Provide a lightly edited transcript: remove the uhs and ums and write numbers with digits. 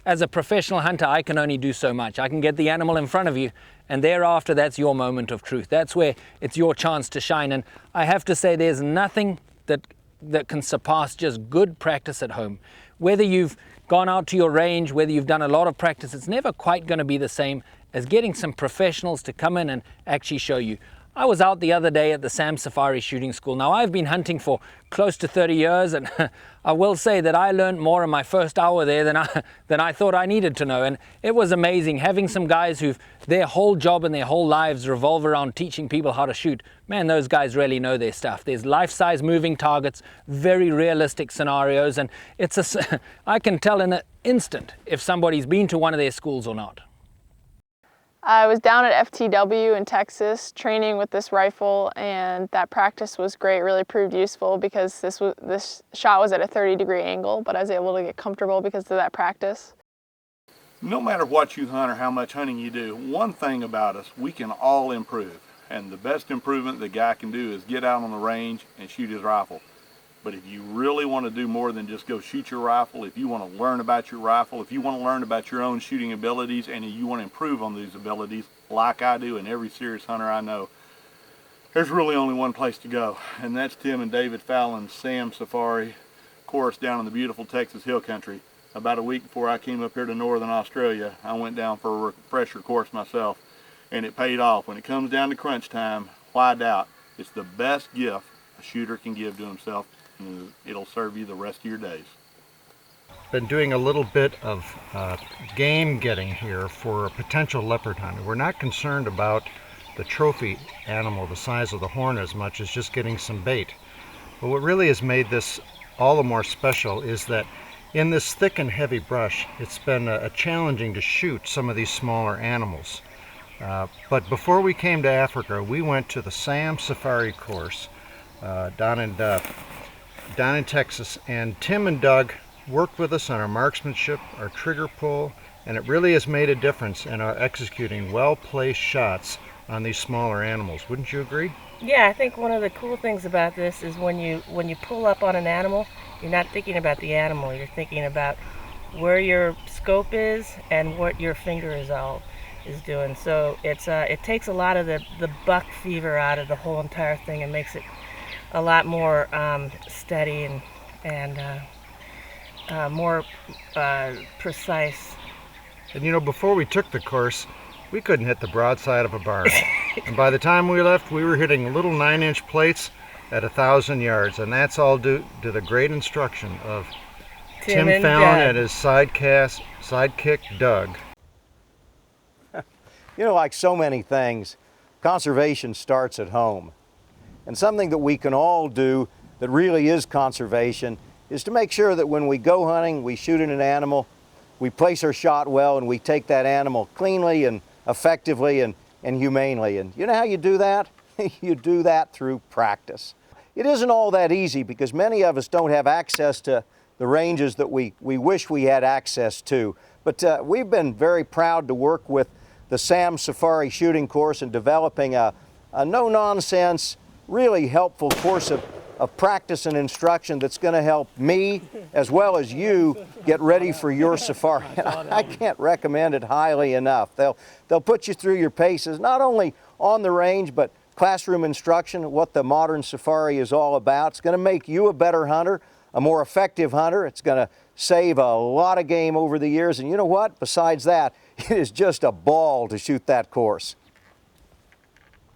as a professional hunter, I can only do so much. I can get the animal in front of you, and thereafter, that's your moment of truth. That's where it's your chance to shine. And I have to say, there's nothing that can surpass just good practice at home. Whether you've gone out to your range, whether you've done a lot of practice, it's never quite going to be the same as getting some professionals to come in and actually show you. I was out the other day at the Sam Safari Shooting School. Now, I've been hunting for close to 30 years, and I will say that I learned more in my first hour there than I thought I needed to know. And it was amazing having some guys who've their whole job and their whole lives revolve around teaching people how to shoot. Man, those guys really know their stuff. There's life-size moving targets, very realistic scenarios, and I can tell in an instant if somebody's been to one of their schools or not. I was down at FTW in Texas training with this rifle, and that practice was great, really proved useful because this shot was at a 30-degree angle, but I was able to get comfortable because of that practice. No matter what you hunt or how much hunting you do, one thing about us, we can all improve. And the best improvement the guy can do is get out on the range and shoot his rifle. But if you really want to do more than just go shoot your rifle, if you want to learn about your rifle, if you want to learn about your own shooting abilities, and you want to improve on these abilities, like I do and every serious hunter I know, there's really only one place to go, and that's Tim and David Fallon's Sam Safari course down in the beautiful Texas Hill Country. About a week before I came up here to Northern Australia, I went down for a refresher course myself, and it paid off. When it comes down to crunch time, why doubt? It's the best gift a shooter can give to himself, and it'll serve you the rest of your days. Been doing a little bit of game getting here for a potential leopard hunt. We're not concerned about the trophy animal, the size of the horn, as much as just getting some bait. But what really has made this all the more special is that in this thick and heavy brush, it's been challenging to shoot some of these smaller animals. But before we came to Africa, we went to the Sam Safari course down in Texas, and Tim and Doug worked with us on our marksmanship, our trigger pull, and it really has made a difference in our executing well-placed shots on these smaller animals. Wouldn't you agree? Yeah, I think one of the cool things about this is when you pull up on an animal, you're not thinking about the animal, you're thinking about where your scope is and what your finger is doing. So it takes a lot of the buck fever out of the whole entire thing and makes it a lot more steady and more precise. And you know, before we took the course, we couldn't hit the broadside of a barn. And by the time we left, we were hitting little 9-inch plates at 1,000 yards, and that's all due to the great instruction of Tim Fallon and his sidekick Doug. You know, like so many things, conservation starts at home. And something that we can all do that really is conservation is to make sure that when we go hunting, we shoot at an animal, we place our shot well, and we take that animal cleanly and effectively and humanely. And you know how you do that? You do that through practice. It isn't all that easy because many of us don't have access to the ranges that we wish we had access to. But we've been very proud to work with the Sam Safari shooting course in developing a no-nonsense, really helpful course of practice and instruction that's going to help me as well as you get ready for your safari. I can't recommend it highly enough. They'll put you through your paces, not only on the range, but classroom instruction, what the modern safari is all about. It's going to make you a better hunter, a more effective hunter. It's going to save a lot of game over the years. And you know what? Besides that, it is just a ball to shoot that course.